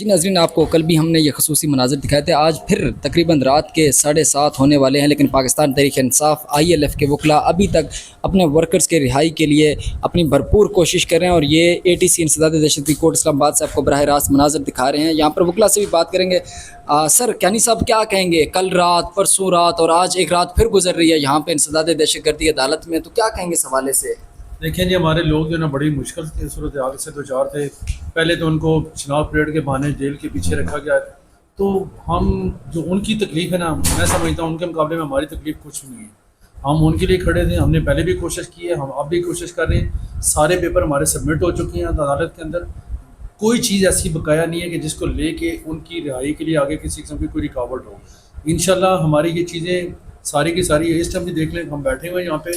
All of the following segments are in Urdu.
جی ناظرین، آپ کو کل بھی ہم نے یہ خصوصی مناظر دکھائے تھے. آج پھر تقریباً رات کے 7:30 ہونے والے ہیں، لیکن پاکستان تحریک انصاف ILF کے وکلاء ابھی تک اپنے ورکرز کے رہائی کے لیے اپنی بھرپور کوشش کر رہے ہیں، اور یہ ATC انسداد دہشت کوٹ اسلام آباد سے آپ کو براہ راست مناظر دکھا رہے ہیں. یہاں پر وکلاء سے بھی بات کریں گے. سر کیانی صاحب کیا کہیں گے؟ کل رات، پرسوں رات اور آج ایک رات پھر گزر رہی ہے یہاں پہ انسداد دہشت گردی عدالت میں، تو کیا کہیں گے اس حوالے سے؟ دیکھیں جی، ہمارے لوگ جو نا بڑی مشکل کی صورتحال سے دو چار تھے. پہلے تو ان کو چناؤ پریڈ کے بہانے جیل کے پیچھے رکھا گیا. تو ہم جو ان کی تکلیف ہے نا، میں سمجھتا ہوں ان کے مقابلے میں ہماری تکلیف کچھ نہیں ہے. ہم ان کے لیے کھڑے تھے، ہم نے پہلے بھی کوشش کی ہے، ہم اب بھی کوشش کر رہے ہیں. سارے پیپر ہمارے سبمٹ ہو چکے ہیں عدالت کے اندر. کوئی چیز ایسی بقایا نہیں ہے کہ جس کو لے کے ان کی رہائی کے لیے آگے کسی قسم کی کوئی رکاوٹ ہو. انشاءاللہ ہماری یہ چیزیں ساری کی ساری اس ٹائم بھی دیکھ لیں، ہم بیٹھے ہوئے ہیں یہاں پہ،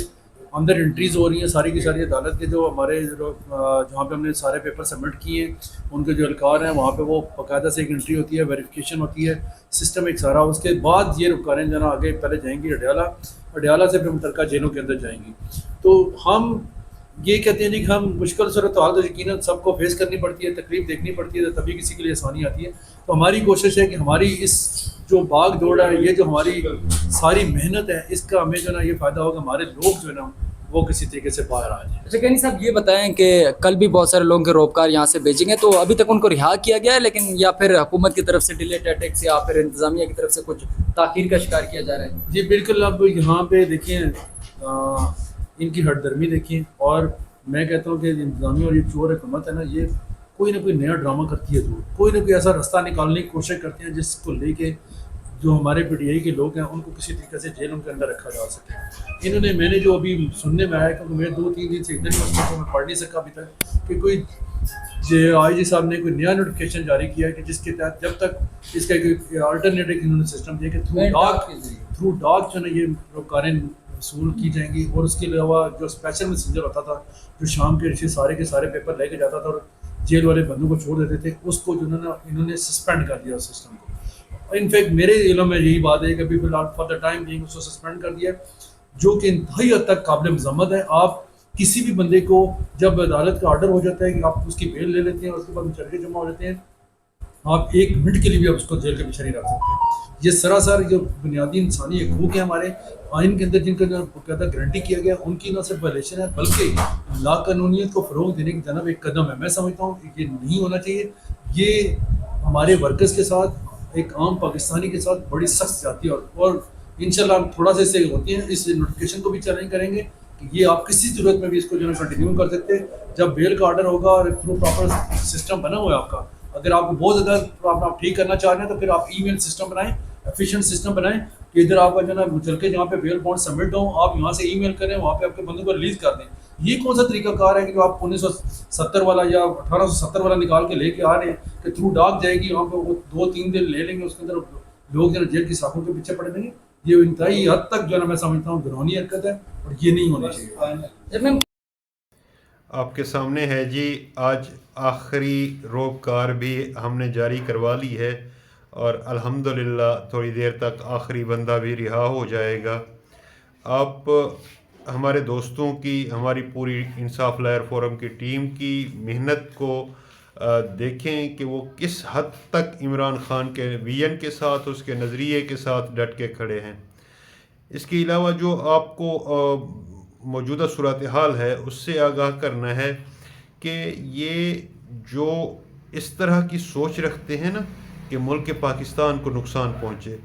اندر انٹریز ہو رہی ہیں ساری کی ساری. عدالت کے جو ہمارے جہاں پہ ہم نے سارے پیپر سبمٹ کیے ہیں، ان کے جو اہلکار ہیں وہاں پہ وہ باقاعدہ سے ایک انٹری ہوتی ہے، ویریفیکیشن ہوتی ہے، سسٹم ایک سارا. اس کے بعد یہ رکاریں جو نا آگے پہلے جائیں گی اڈیالہ سے پھر متعلقہ جیلوں کے اندر جائیں گی. تو ہم یہ کہتے ہیں کہ ہم مشکل صورتحال تو یقیناً سب کو فیس کرنی پڑتی ہے، تکلیف دیکھنی پڑتی ہے، تبھی کسی کے لیے آسانی آتی ہے. تو ہماری کوشش ہے کہ ہماری اس جو بھاگ دوڑ ہے، یہ جو ہماری ساری محنت ہے، اس کا ہمیں جو نا یہ فائدہ ہوگا، ہمارے لوگ جو ہے نا وہ کسی طریقے سے باہر آ جائیں. اچھا کینی صاحب، یہ بتائیں کہ کل بھی بہت سارے لوگوں کے روپکار یہاں سے بھیجیں گے، تو ابھی تک ان کو رہا کیا گیا ہے، لیکن یا پھر حکومت کی طرف سے ڈیلے ٹیکٹکس یا پھر انتظامیہ کی طرف سے کچھ تاخیر کا شکار کیا جا رہا ہے؟ جی بالکل. اب یہاں پہ دیکھیں ان کی ہٹ درمی دیکھیں، اور میں کہتا ہوں کہ انتظامیہ اور یہ چور حکومت ہے نا، یہ کوئی نہ کوئی نیا ڈرامہ کرتی ہے ضرور. کوئی نہ کوئی ایسا رستہ نکالنے کی کوشش کرتے ہیں جس کو لے کے جو ہمارے PTI کے لوگ ہیں ان کو کسی طریقے سے جیلوں کے اندر رکھا جا سکے. انہوں نے، میں نے جو ابھی سننے میں آیا ہے، کیونکہ میں 2-3 دن سے ادھر ہی مسئلہ کو میں پڑھ نہیں سکا ابھی تک، کہ کوئی IG صاحب نے کوئی نیا نوٹیفکیشن جاری کیا ہے کہ جس کے تحت جب تک اس کا ایک آلٹرنیٹو انہوں نے سسٹم دیا کہ تھرو ڈاک جو ہے نا یہ کاریں وصول کی جائیں گی. اور اس کے علاوہ جو اسپیشل میسنجر ہوتا تھا جو شام کے سارے کے سارے پیپر لے کے جاتا تھا اور جیل والے بندوں کو چھوڑ دیتے تھے، اس کو جو ہے نا انہوں نے سسپینڈ کر دیا اس سسٹم کو. انفیکٹ میرے علم میں یہی بات ہے کہ ابھی فی الحال فار دا ٹائم بینگ اس کو سسپینڈ کر دیا، جو کہ انتہائی حد تک قابل مذمت ہے. آپ کسی بھی بندے کو جب عدالت کا آرڈر ہو جاتا ہے کہ آپ اس کی بیل لے لیتے ہیں اور اس کے بعد مچلکے جمع ہو جاتے ہیں، آپ 1 منٹ کے لیے بھی آپ اس کو جیل کے پیچھے نہیں رکھ سکتے. یہ سراسر جو بنیادی انسانی حقوق ہیں ہمارے آئین کے اندر، جن کا باقاعدہ گارنٹی کیا گیا، ان کی نہ صرف وائلیشن ہے بلکہ لا قانونیت کو فروغ دینے کی جانب ایک قدم ہے. میں سمجھتا ہوں کہ یہ نہیں ہونا چاہیے. یہ ہمارے ورکرز کے ساتھ، ایک عام پاکستانی کے ساتھ بڑی سخت جاتی ہے. اور انشاءاللہ ہم تھوڑا سا اس سے ہوتے ہیں، اس نوٹیفکیشن کو بھی چیلنج کریں گے کہ یہ آپ کسی صورت میں بھی اس کو جو ہے کنٹینیو کر سکتے ہیں. جب بیل کا آرڈر ہوگا اور تھرو پراپر سسٹم بنا ہوا ہے آپ کا، اگر آپ کو بہت زیادہ آپ ٹھیک کرنا چاہ رہے ہیں تو پھر آپ ای میل سسٹم بنائیں، ایفیشینٹ سسٹم بنائیں کہ ادھر آپ کا جو ہے نا چل کے جہاں پہ بیل بانڈ سبمٹ ہوں، آپ یہاں سے ای میل کریں، وہاں پہ آپ کے بندوں کو ریلیز کر دیں. یہ کون سا طریقہ کار ہے کہ جو آپ 1970 والا یا 1870 والا نکال کے لے کے آ رہے ہیں کہ تھرو ڈاک جائے گی، وہاں پہ وہ 2-3 دن لے لیں گے، اس کے اندر لوگ جو ہے جیل کی ساکھوں کے پیچھے پڑے رہیں گے. یہ انتہائی حد تک جو ہے نا میں سمجھتا ہوں گھرونی حرکت ہے اور یہ نہیں ہونی چاہیے. آپ کے سامنے ہے جی، آج آخری روبکار بھی ہم نے جاری کروا لی ہے، اور الحمدللہ تھوڑی دیر تک آخری بندہ بھی رہا ہو جائے گا. آپ ہمارے دوستوں کی، ہماری پوری انصاف لائر فورم کی ٹیم کی محنت کو دیکھیں کہ وہ کس حد تک عمران خان کے ویژن کے ساتھ، اس کے نظریے کے ساتھ ڈٹ کے کھڑے ہیں. اس کے علاوہ جو آپ کو موجودہ صورتحال ہے اس سے آگاہ کرنا ہے کہ یہ جو اس طرح کی سوچ رکھتے ہیں نا کہ ملک پاکستان کو نقصان پہنچے،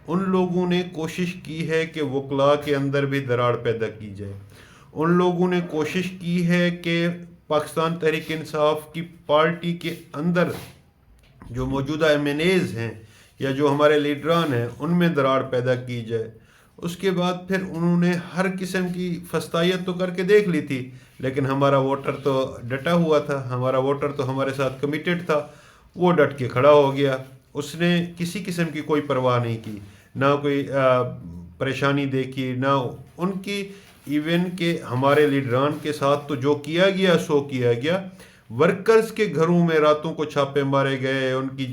ان لوگوں نے کوشش کی ہے کہ وکلاء کے اندر بھی دراڑ پیدا کی جائے. ان لوگوں نے کوشش کی ہے کہ پاکستان تحریک انصاف کی پارٹی کے اندر جو موجودہ MNAs ہیں یا جو ہمارے لیڈران ہیں ان میں دراڑ پیدا کی جائے. اس کے بعد پھر انہوں نے ہر قسم کی فستائیت تو کر کے دیکھ لی تھی، لیکن ہمارا ووٹر تو ڈٹا ہوا تھا، ہمارا ووٹر تو ہمارے ساتھ کمیٹڈ تھا، وہ ڈٹ کے کھڑا ہو گیا. اس نے کسی قسم کی کوئی پرواہ نہیں کی، نہ کوئی پریشانی دیکھی، نہ ان کی. ایون کہ ہمارے لیڈران کے ساتھ تو جو کیا گیا سو کیا گیا، ورکرز کے گھروں میں راتوں کو چھاپے مارے گئے, ان کی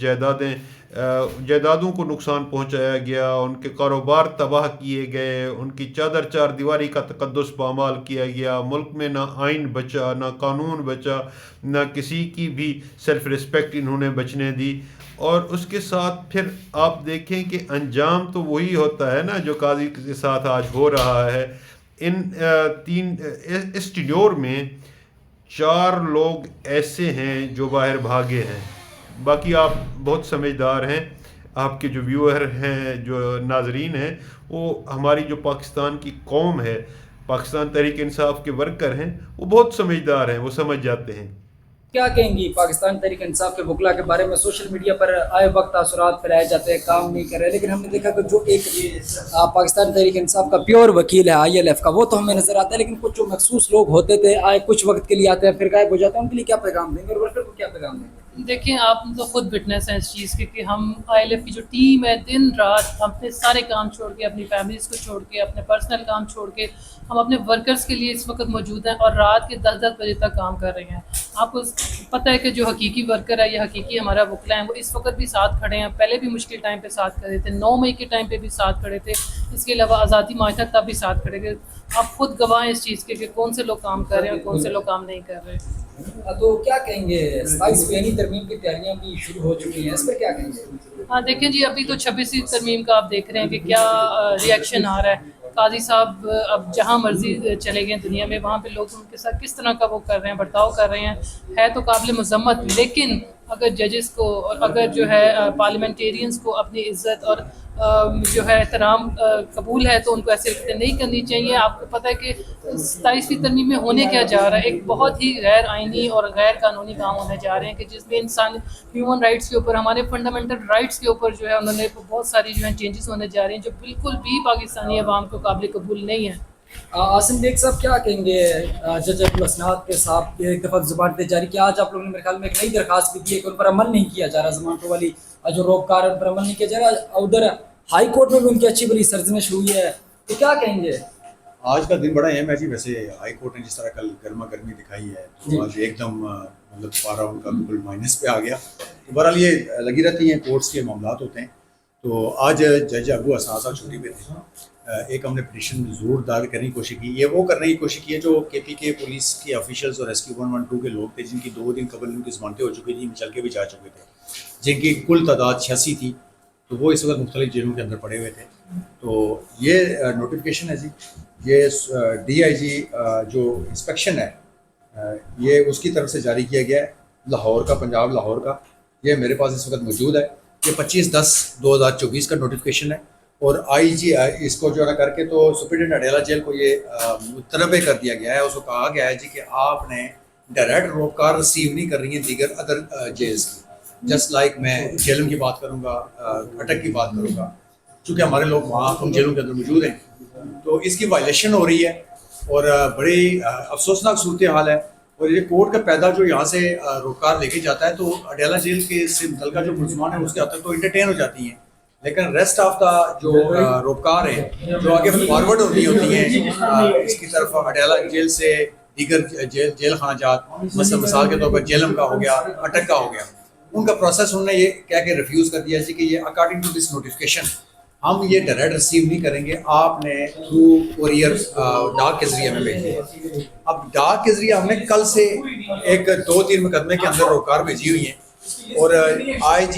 جائیدادوں کو نقصان پہنچایا گیا, ان کے کاروبار تباہ کیے گئے, ان کی چادر چار دیواری کا تقدس پامال کیا گیا. ملک میں نہ آئین بچا, نہ قانون بچا, نہ کسی کی بھی سیلف رسپیکٹ انہوں نے بچنے دی. اور اس کے ساتھ پھر آپ دیکھیں کہ انجام تو وہی ہوتا ہے نا جو قاضی کے ساتھ آج ہو رہا ہے. اس ٹینیور میں 4 لوگ ایسے ہیں جو باہر بھاگے ہیں. باقی آپ بہت سمجھدار ہیں, آپ کے جو ویور ہیں, جو ناظرین ہیں, وہ ہماری جو پاکستان کی قوم ہے, پاکستان تحریک انصاف کے ورکر ہیں, وہ بہت سمجھدار ہیں, وہ سمجھ جاتے ہیں. کیا کہیں گی پاکستان تحریک انصاف کے وکلا کے بارے میں؟ سوشل میڈیا پر آئے وقت تاثرات پھیلائے جاتے ہیں, کام نہیں کر رہے, لیکن ہم نے دیکھا کہ جو ایک پاکستان تحریک انصاف کا پیور وکیل ہے ILF کا, وہ تو ہمیں نظر آتا ہے, لیکن کچھ جو مخصوص لوگ ہوتے تھے آئے کچھ وقت کے لیے آتے ہیں پھر غائب ہو جاتے ہیں, ان کے لیے کیا پیغام دیں گے اور ورکر کو کیا پیغام دیں گے؟ دیکھیں آپ تو خود وٹنس ہیں اس چیز کے کہ ہم ILF کی جو ٹیم ہے دن رات ہم اپنے سارے کام چھوڑ کے, اپنی فیملیز کو چھوڑ کے, اپنے پرسنل کام چھوڑ کے ہم اپنے ورکرز کے لیے اس وقت موجود ہیں اور رات کے 10 بجے تک کام کر رہے ہیں. آپ کو پتہ ہے کہ جو حقیقی ورکر ہے, یہ حقیقی ہمارا وکلا ہے, وہ اس وقت بھی ساتھ کھڑے ہیں, پہلے بھی مشکل ٹائم پہ ساتھ کھڑے تھے, 9 مئی کے ٹائم پہ بھی ساتھ کھڑے تھے, اس کے علاوہ آزادی مارچ تک تب بھی ساتھ کھڑے تھے. آپ خود گواہ ہیں اس چیز کے کہ کون سے لوگ کام کر رہے ہیں اور کون سے لوگ کام نہیں کر رہے. تو کیا کہیں گے, 27 ترمیم کی تیاریاں بھی شروع ہو چکی ہیں, اس پر کیا کہیں گے؟ ہاں دیکھیں جی, ابھی تو 26ویں ترمیم کا آپ دیکھ رہے ہیں کہ کیا ری ایکشن آ رہا ہے. قاضی صاحب اب جہاں مرضی چلے گئے دنیا میں, وہاں پہ لوگ ان کے ساتھ کس طرح کا وہ کر رہے ہیں, برتاؤ کر رہے ہیں, ہے تو قابل مذمت. لیکن اگر ججز کو اور اگر جو ہے پارلیمنٹیرینز کو اپنی عزت اور جو ہے احترام قبول ہے تو ان کو ایسے حرکتیں نہیں کرنی چاہیے. آپ کو پتہ ہے کہ 27ویں ترمیم میں ہونے کیا جا رہا ہے, ایک بہت ہی غیر آئینی اور غیر قانونی کام ہونے جا رہے ہیں کہ جس میں انسان ہیومن رائٹس کے اوپر, ہمارے فنڈامنٹل رائٹس کے اوپر جو ہے انہوں نے بہت ساری جو ہے چینجز ہونے جا رہے ہیں جو بالکل بھی پاکستانی عوام کو قابل قبول نہیں ہے. عاصم بیگ صاحب کیا کہیں گے جج عبدالاسناد کے صاحب کے ایک دفعہ ضمانتیں جاری کیا, آج آپ لوگوں نے میرے خیال میں ایک نئی درخواست بھی دی ہے کہ ان پر عمل نہیں کیا جا رہا, ضمانتوں والی جو روکار ان پر عمل نہیں کیا جا رہا, ادھر ہائی کورٹ میں بھی ان کی اچھی بڑی سرزنش ہوئی ہے, تو کیا کہیں گے؟ آج کا دن بڑا اہم ہے جی. ویسے ہائی کورٹ نے جس طرح کل گرما گرمی دکھائی ہے تو آج ایک دم مطلب پارا ان کا بالکل مائنس پہ آ گیا. تو بہرحال یہ لگی رہتی ہیں, کورٹس کے معاملات ہوتے ہیں. تو آج جج ابو حسان صاحب چھٹی پہ تھے. ایک ہم نے پٹیشن ضرور دائر کرنے کی کوشش کی, یہ وہ کرنے کی کوشش کی ہے جو KPK پولیس کے آفیشلز اور SQ 112 کے لوگ تھے جن کی 2 دن قبل ان کی ضمانتیں ہو چکی تھیں, چل کے بھی جا چکے تھے, جن کی کل تعداد 86 تھی. تو وہ اس وقت مختلف جیلوں کے اندر پڑے ہوئے تھے. تو یہ نوٹیفیکیشن ہے جی, یہ DIG جو انسپیکشن ہے یہ اس کی طرف سے جاری کیا گیا ہے لاہور کا, پنجاب لاہور کا. یہ میرے پاس اس وقت موجود ہے. یہ 25/10/2024 کا نوٹیفیکیشن ہے. اور IG اس کو جو ہے کر کے تو سپرنٹینڈنٹ اڈیالہ جیل کو یہ متنبع کر دیا گیا ہے. اس کو کہا گیا ہے جی کہ آپ نے ڈائریکٹ روکار ریسیو نہیں کر رہی ہیں دیگر ادر جیلز کی. جسٹ لائک میں جیلم کی بات کروں گا, اٹک کی بات کروں گا, چونکہ ہمارے لوگ وہاں ان جیلوں کے اندر موجود ہیں, تو اس کی وائلیشن ہو رہی ہے اور بڑی افسوسناک صورتحال ہے. اور یہ کورٹ کا پیدا جو یہاں سے روکار لے کے جاتا ہے تو اڈیالہ جیل کے سے متعلقہ جو ملزمان ہیں اس کے حد تک تو انٹرٹین ہو جاتی ہیں, لیکن ریسٹ آف دا جو روکار ہیں جو آگے فارورڈ ہونی ہوتی ہیں اس کی طرف اڈیالہ جیل سے دیگر جیل خانہ جات, مثال کے طور پر جیلم کا ہو گیا, اٹک کا ہو گیا, ان کا پروسیس انہوں نے یہ کہہ کے ریفیوز کر دیا جی کہ یہ اکارڈنگ ٹو دس نوٹیفیکیشن ہم یہ ڈائریکٹ ریسیو نہیں کریں گے, آپ نے تھرو کوریئر ڈاک کے ذریعے ہمیں بھیجی ہے. اب ڈاک کے ذریعے ہم نے کل سے ایک 2-3 مقدمے کے اندر روکار بھیجی ہوئی ہیں. اور IG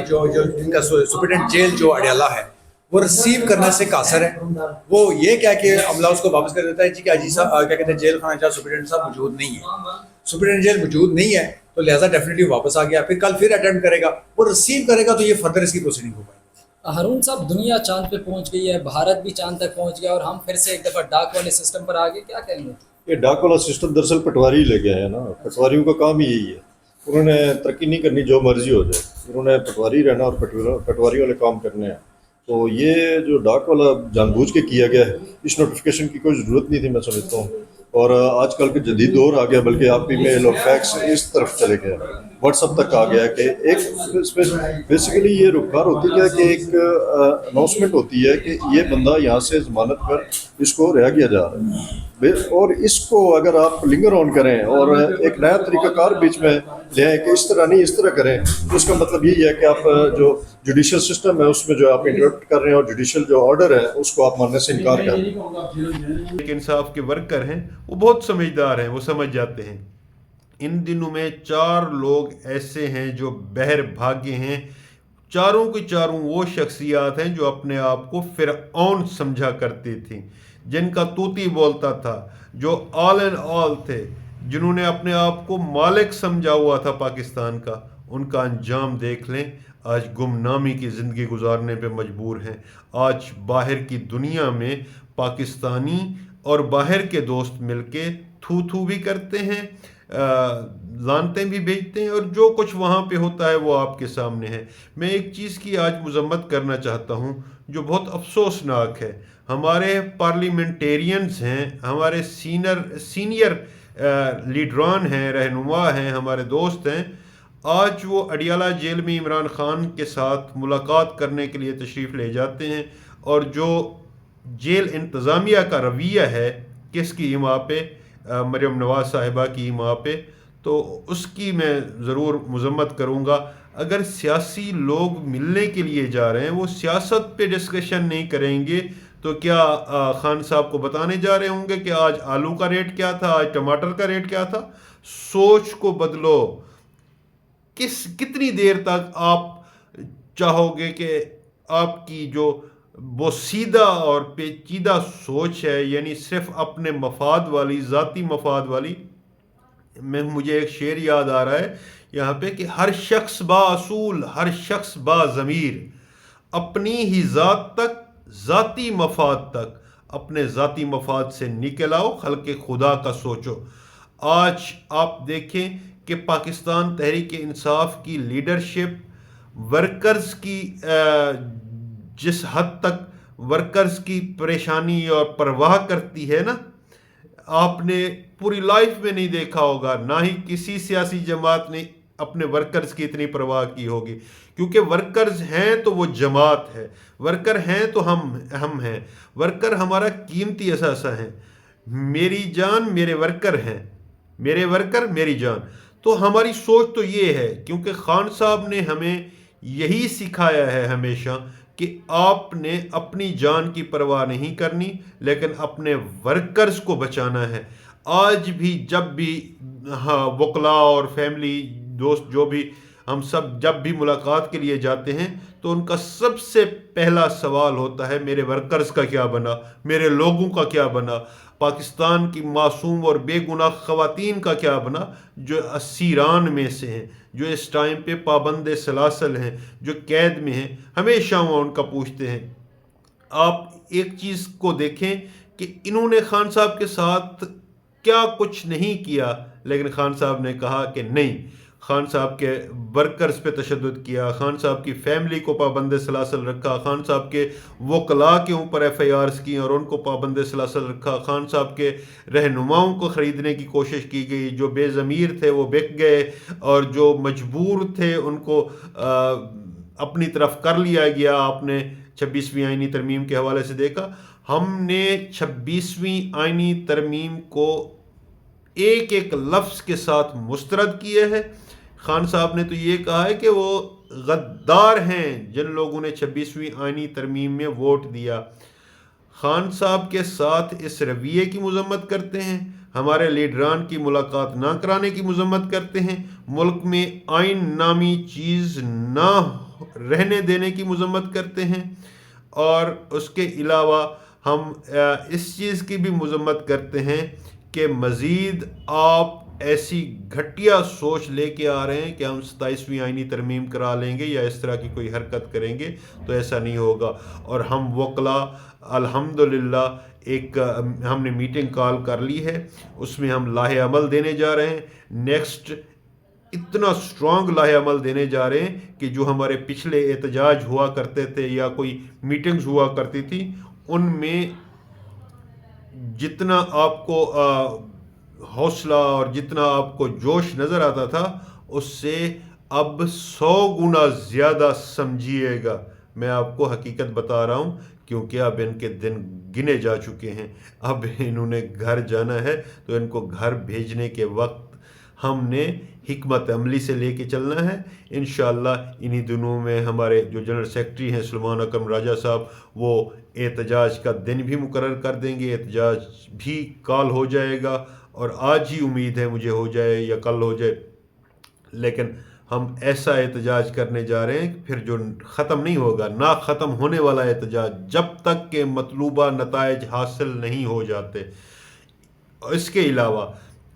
جو ان کا سپرنٹینڈنٹ جیل جو اڈیالہ ہے وہ ریسیو کرنے سے قاصر ہے. وہ یہ کہہ کے عملہ اس کو واپس کر دیتا ہے جی کہ IG صاحب کیا کہتے ہیں جیل خانہ جات سپرنٹینڈنٹ صاحب موجود نہیں ہے, سپرنٹینڈنٹ جیل موجود نہیں ہے, تو لہٰذا ڈیفینیٹلی واپس آ گیا. پھر کل پھر اٹیمپٹ کرے گا, وہ ریسیو کرے گا تو یہ فردر اس کی پروسیڈنگ ہو پائے گی. ہارون صاحب, دنیا چاند پہ پہنچ گئی ہے, بھارت بھی چاند تک پہنچ گیا اور ہم پھر سے ایک دفعہ ڈاک والے سسٹم پر آ گئے, کیا کہیں گے؟ یہ ڈاک والا سسٹم دراصل پٹواری لے گیا ہے نا, پٹواریوں کا کام ہی یہی ہے. انہوں نے ترقی نہیں کرنی جو مرضی ہو جائے, انہوں نے پٹواری رہنا اور پٹواری والے کام کرنے ہیں. تو یہ جو ڈاک والا جان بوجھ کے کیا گیا ہے, اس نوٹیفیکیشن کی کوئی ضرورت نہیں تھی میں سمجھتا ہوں. اور آج کل کے جدید دور آ گیا, بلکہ آپ ہی میں لوگ فیکس اس طرف چلے گئے, واٹس ایپ تک آ گیا کہ ایک بیسیکلی یہ رخار ہوتی ہے کہ ایک اناؤنسمنٹ ہوتی ہے کہ یہ بندہ یہاں سے ضمانت پر اس کو رہا کیا جا رہا ہے. اور اس کو اگر آپ لنگر آن کریں اور ایک نیا طریقہ کار بیچ میں لے آئیں کہ اس طرح نہیں اس طرح کریں، تو اس کا مطلب یہی ہے کہ آپ جو جوڈیشل سسٹم ہے اس میں جو آپ انٹرپٹ کر رہے ہیں اور جوڈیشل جو آرڈر ہے اس کو آپ ماننے سے انکار کر رہے ہیں۔ ایک انصاف کے ورکر ہیں، وہ بہت سمجھدار ہیں، وہ سمجھ جاتے ہیں۔ ان دنوں میں 4 لوگ ایسے ہیں جو بہر بھاگے ہیں، چاروں کے چاروں وہ شخصیات ہیں جو اپنے آپ کو فرعون سمجھا کرتی تھیں، جن کا طوطی بولتا تھا، جو آل اینڈ آل تھے، جنہوں نے اپنے آپ کو مالک سمجھا ہوا تھا پاکستان کا۔ ان کا انجام دیکھ لیں، آج گمنامی کی زندگی گزارنے پہ مجبور ہیں۔ آج باہر کی دنیا میں پاکستانی اور باہر کے دوست مل کے تھو تھو بھی کرتے ہیں، لانتیں بھی بھیجتے ہیں، اور جو کچھ وہاں پہ ہوتا ہے وہ آپ کے سامنے ہے۔ میں ایک چیز کی آج مذمت کرنا چاہتا ہوں جو بہت افسوسناک ہے۔ ہمارے پارلیمنٹیرینز ہیں، ہمارے سینئر لیڈران ہیں، رہنما ہیں، ہمارے دوست ہیں، آج وہ اڈیالہ جیل میں عمران خان کے ساتھ ملاقات کرنے کے لیے تشریف لے جاتے ہیں، اور جو جیل انتظامیہ کا رویہ ہے، کس کی ایما پہ؟ مریم نواز صاحبہ کی ایما پہ، تو اس کی میں ضرور مذمت کروں گا۔ اگر سیاسی لوگ ملنے کے لیے جا رہے ہیں، وہ سیاست پہ ڈسکشن نہیں کریں گے تو کیا خان صاحب کو بتانے جا رہے ہوں گے کہ آج آلو کا ریٹ کیا تھا، آج ٹماٹر کا ریٹ کیا تھا؟ سوچ کو بدلو۔ کتنی دیر تک آپ چاہو گے کہ آپ کی جو بوسیدہ اور پیچیدہ سوچ ہے، یعنی صرف اپنے مفاد والی، ذاتی مفاد والی؟ مجھے ایک شعر یاد آ رہا ہے یہاں پہ کہ ہر شخص با اصول، ہر شخص با ضمیر، اپنی ہی ذات تک، ذاتی مفاد تک، اپنے ذاتی مفاد سے نکل آؤ، خلق خدا کا سوچو۔ آج آپ دیکھیں کہ پاکستان تحریک انصاف کی لیڈرشپ ورکرز کی جس حد تک ورکرز کی پریشانی اور پرواہ کرتی ہے نا، آپ نے پوری لائف میں نہیں دیکھا ہوگا، نہ ہی کسی سیاسی جماعت نے اپنے ورکرز کی اتنی پرواہ کی ہوگی، کیونکہ ورکرز ہیں تو وہ جماعت ہے، ورکر ہیں تو ہم ہیں، ورکر ہمارا قیمتی اثاثہ ہیں۔ میری جان میرے ورکر ہیں، میرے ورکر میری جان۔ تو ہماری سوچ تو یہ ہے، کیونکہ خان صاحب نے ہمیں یہی سکھایا ہے ہمیشہ کہ آپ نے اپنی جان کی پرواہ نہیں کرنی، لیکن اپنے ورکرز کو بچانا ہے۔ آج بھی جب بھی وکلاء اور فیملی دوست جو بھی ہم سب جب بھی ملاقات کے لیے جاتے ہیں تو ان کا سب سے پہلا سوال ہوتا ہے میرے ورکرز کا کیا بنا، میرے لوگوں کا کیا بنا، پاکستان کی معصوم اور بے گناہ خواتین کا کیا بنا جو اسیران میں سے ہیں، جو اس ٹائم پہ پابند سلاسل ہیں، جو قید میں ہیں، ہمیشہ وہ ان کا پوچھتے ہیں۔ آپ ایک چیز کو دیکھیں کہ انہوں نے خان صاحب کے ساتھ کیا کچھ نہیں کیا، لیکن خان صاحب نے کہا کہ نہیں، خان صاحب کے ورکرز پہ تشدد کیا، خان صاحب کی فیملی کو پابند سلاسل رکھا، خان صاحب کے وکلاء کے اوپر ایف آئی آرز کی اور ان کو پابند سلاسل رکھا، خان صاحب کے رہنماؤں کو خریدنے کی کوشش کی گئی، جو بے ضمیر تھے وہ بک گئے، اور جو مجبور تھے ان کو اپنی طرف کر لیا گیا۔ آپ نے 26ویں آئینی ترمیم کے حوالے سے دیکھا، ہم نے 26ویں آئینی ترمیم کو ایک ایک لفظ کے ساتھ مسترد کیے ہے۔ خان صاحب نے تو یہ کہا ہے کہ وہ غدار ہیں جن لوگوں نے 26ویں آئینی ترمیم میں ووٹ دیا۔ خان صاحب کے ساتھ اس رویے کی مذمت کرتے ہیں، ہمارے لیڈران کی ملاقات نہ کرانے کی مذمت کرتے ہیں، ملک میں آئین نامی چیز نہ رہنے دینے کی مذمت کرتے ہیں، اور اس کے علاوہ ہم اس چیز کی بھی مذمت کرتے ہیں کہ مزید آپ ایسی گھٹیا سوچ لے کے آ رہے ہیں کہ ہم 27ویں آئینی ترمیم کرا لیں گے یا اس طرح کی کوئی حرکت کریں گے، تو ایسا نہیں ہوگا۔ اور ہم وکلاء الحمدللہ ایک ہم نے میٹنگ کال کر لی ہے، اس میں ہم لاہ عمل دینے جا رہے ہیں، نیکسٹ اتنا سٹرونگ لاہ عمل دینے جا رہے ہیں کہ جو ہمارے پچھلے احتجاج ہوا کرتے تھے یا کوئی میٹنگز ہوا کرتی تھی، ان میں جتنا آپ کو حوصلہ اور جتنا آپ کو جوش نظر آتا تھا، اس سے اب 100 گنا زیادہ سمجھیے گا میں آپ کو حقیقت بتا رہا ہوں، کیونکہ اب ان کے دن گنے جا چکے ہیں، اب انہوں نے گھر جانا ہے، تو ان کو گھر بھیجنے کے وقت ہم نے حکمت عملی سے لے کے چلنا ہے۔ انشاءاللہ انہی دنوں میں ہمارے جو جنرل سیکرٹری ہیں سلمان اکرم راجہ صاحب، وہ احتجاج کا دن بھی مقرر کر دیں گے، احتجاج بھی کال ہو جائے گا، اور آج ہی امید ہے مجھے ہو جائے یا کل ہو جائے، لیکن ہم ایسا احتجاج کرنے جا رہے ہیں پھر جو ختم نہیں ہوگا، نہ ختم ہونے والا احتجاج، جب تک کہ مطلوبہ نتائج حاصل نہیں ہو جاتے۔ اس کے علاوہ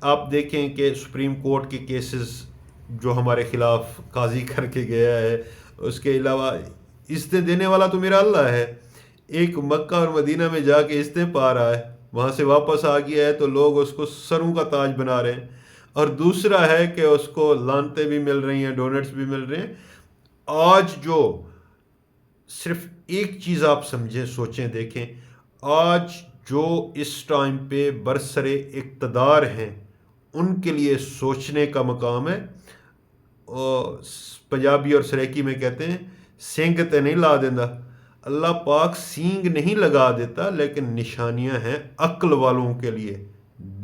آپ دیکھیں کہ سپریم کورٹ کے کیسز جو ہمارے خلاف قاضی کر کے گیا ہے، اس کے علاوہ عزتیں دینے والا تو میرا اللہ ہے۔ ایک مکہ اور مدینہ میں جا کے عزتیں پا رہا ہے، وہاں سے واپس آ گیا ہے تو لوگ اس کو سروں کا تاج بنا رہے ہیں، اور دوسرا ہے کہ اس کو لانتیں بھی مل رہی ہیں، ڈونٹس بھی مل رہے ہیں۔ آج جو صرف ایک چیز آپ سمجھیں، سوچیں، دیکھیں، آج جو اس ٹائم پہ برسر اقتدار ہیں ان کے لیے سوچنے کا مقام ہے۔ پنجابی اور سریکی میں کہتے ہیں سینگ تے نہیں لا دیندا، اللہ پاک سینگ نہیں لگا دیتا، لیکن نشانیاں ہیں عقل والوں کے لیے،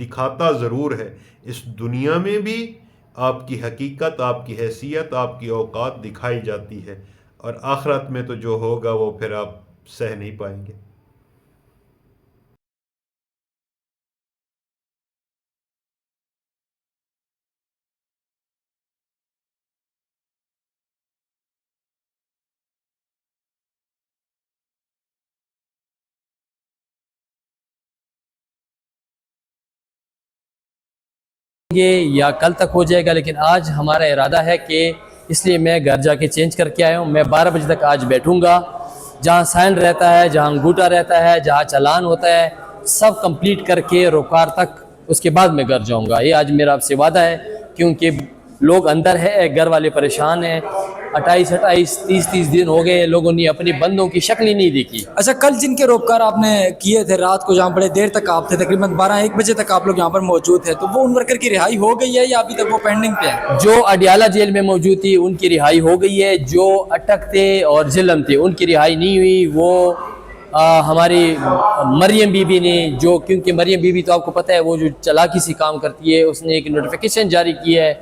دکھاتا ضرور ہے۔ اس دنیا میں بھی آپ کی حقیقت، آپ کی حیثیت، آپ کی اوقات دکھائی جاتی ہے، اور آخرت میں تو جو ہوگا وہ پھر آپ سہ نہیں پائیں گے۔ یا کل تک ہو جائے گا، لیکن آج ہمارا ارادہ ہے کہ اس لیے میں گھر جا کے چینج کر کے آیا ہوں۔ میں 12 بجے تک آج بیٹھوں گا، جہاں سائن رہتا ہے، جہاں انگوٹھا رہتا ہے، جہاں چالان ہوتا ہے، سب کمپلیٹ کر کے روکار تک، اس کے بعد میں گھر جاؤں گا۔ یہ آج میرا آپ سے وعدہ ہے، کیونکہ لوگ اندر ہے، گھر والے پریشان ہیں۔ 28 30 دن ہو گئے، لوگوں نے اپنے بندوں کی شکل ہی نہیں دیکھی۔ اچھا، کل جن کے روکار آپ نے کیے تھے، رات کو جہاں بڑے دیر تک آپ تھے، تقریباً 12-1 بجے تک آپ لوگ یہاں پر موجود تھے، تو وہ ان ورکر کی رہائی ہو گئی ہے یا ابھی تک وہ پینڈنگ پہ ہے؟ جو اڈیالہ جیل میں موجود تھی ان کی رہائی ہو گئی ہے، جو اٹک تھے اور جلم تھے ان کی رہائی نہیں ہوئی۔ وہ ہماری مریم بی بی نے، جو کیونکہ مریم بی بی تو آپ کو پتہ ہے وہ جو چلاکی سی کام کرتی ہے، اس نے ایک نوٹیفیکیشن جاری کی ہے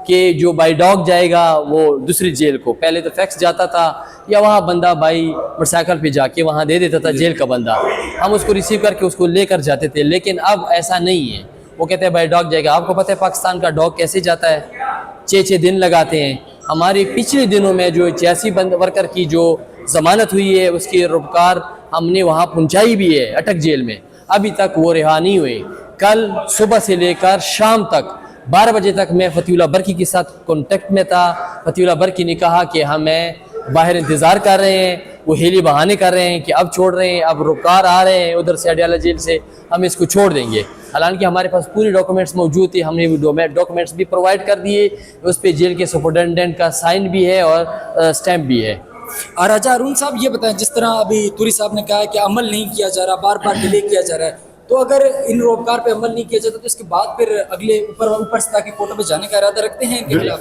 کہ جو بائی ڈاگ جائے گا وہ دوسری جیل کو، پہلے تو فیکس جاتا تھا یا وہاں بندہ بائی موٹر سائیکل پہ جا کے وہاں دے دیتا تھا جیل کا بندہ، ہم اس کو ریسیو کر کے اس کو لے کر جاتے تھے، لیکن اب ایسا نہیں ہے۔ وہ کہتے ہیں بائی ڈاگ جائے گا۔ آپ کو پتہ ہے پاکستان کا ڈاگ کیسے جاتا ہے؟ 6 دن لگاتے ہیں۔ ہماری پچھلے دنوں میں جو 86 ورکر کی جو ضمانت ہوئی ہے، اس کی روکار ہم نے وہاں پہنچائی بھی ہے اٹک جیل میں، ابھی تک وہ رہا نہیں ہوئے۔ کل صبح سے لے کر شام تک 12 بجے تک میں فتح اللہ برکی کے ساتھ کانٹیکٹ میں تھا۔ فتح اللہ برکی نے کہا کہ ہمیں باہر انتظار کر رہے ہیں، وہ ہیلی بہانے کر رہے ہیں کہ اب چھوڑ رہے ہیں، اب روکار آ رہے ہیں ادھر سے اڈیالہ جیل سے، ہم اس کو چھوڑ دیں گے۔ حالانکہ ہمارے پاس پوری ڈاکومنٹس موجود تھے، ہم نے وہ ڈاکومنٹس بھی پرووائڈ کر دیے، اس پہ جیل کے سپرنٹینڈنٹ کا سائن بھی ہے اور اسٹیمپ بھی ہے۔ اور راجہ ارون صاحب یہ بتائیں، جس طرح ابھی توری صاحب نے کہا ہے کہ عمل نہیں کیا جا رہا، بار بار ڈیلے کیا جا رہا ہے، تو اگر ان روکار پہ عمل نہیں کیا جاتا تو اس کے بعد پھر اگلے اوپر سطح کے کورٹوں پہ جانے کا ارادہ رکھتے ہیں ان کے خلاف؟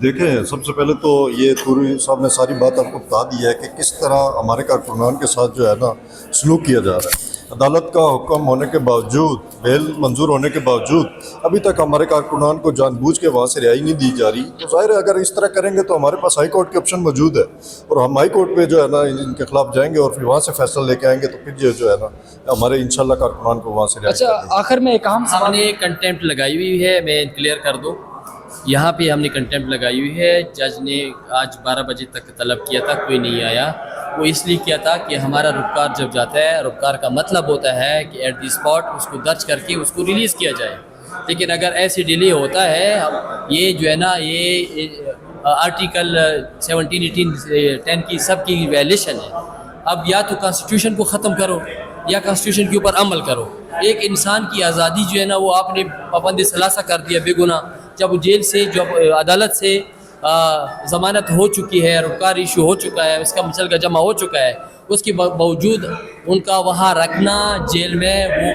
دیکھیں، سب سے پہلے تو یہ توری صاحب نے ساری بات آپ کو بتا دی ہے کہ کس طرح ہمارے کارکنان کے ساتھ جو ہے نا سلوک کیا جا رہا ہے۔ عدالت کا حکم ہونے کے باوجود، بیل منظور ہونے کے باوجود ابھی تک ہمارے کارکنان کو جان بوجھ کے وہاں سے رہائی نہیں دی جا رہی، تو ظاہر ہے اگر اس طرح کریں گے تو ہمارے پاس ہائی کورٹ کے آپشن موجود ہے، اور ہم ہائی کورٹ پہ جو ہے نا ان کے خلاف جائیں گے اور پھر وہاں سے فیصلہ لے کے آئیں گے، تو پھر جو ہے نا ہمارے انشاءاللہ کارکنان کو وہاں سے رہائی اچھا، آخر میں ایک اہم ہم سوال نے کنٹیمپٹ لگائی ہوئی ہے، میں کلیئر کر دوں، یہاں پہ ہم نے کنٹیمپٹ لگائی ہوئی ہے۔ جج نے آج 12 بجے تک طلب کیا تھا، کوئی نہیں آیا۔ وہ اس لیے کیا تھا کہ ہمارا رکار جب جاتا ہے، رکار کا مطلب ہوتا ہے کہ ایٹ دی اسپاٹ اس کو درج کر کے اس کو ریلیز کیا جائے، لیکن اگر ایسے ڈیلے ہوتا ہے، یہ جو ہے نا یہ آرٹیکل 17 18 10 کی سب کی ویلیشن ہے۔ اب یا تو کانسٹیٹیوشن کو ختم کرو یا کانسٹیٹیوشن کے اوپر عمل کرو۔ ایک انسان کی آزادی جو ہے نا وہ آپ نے پابند ثلاثہ کر دیا بے گناہ، جب جیل سے، جب عدالت سے ضمانت ہو چکی ہے، رکار ایشو ہو چکا ہے، اس کا مسلغہ جمع ہو چکا ہے، اس کے باوجود ان کا وہاں رکھنا جیل میں وہ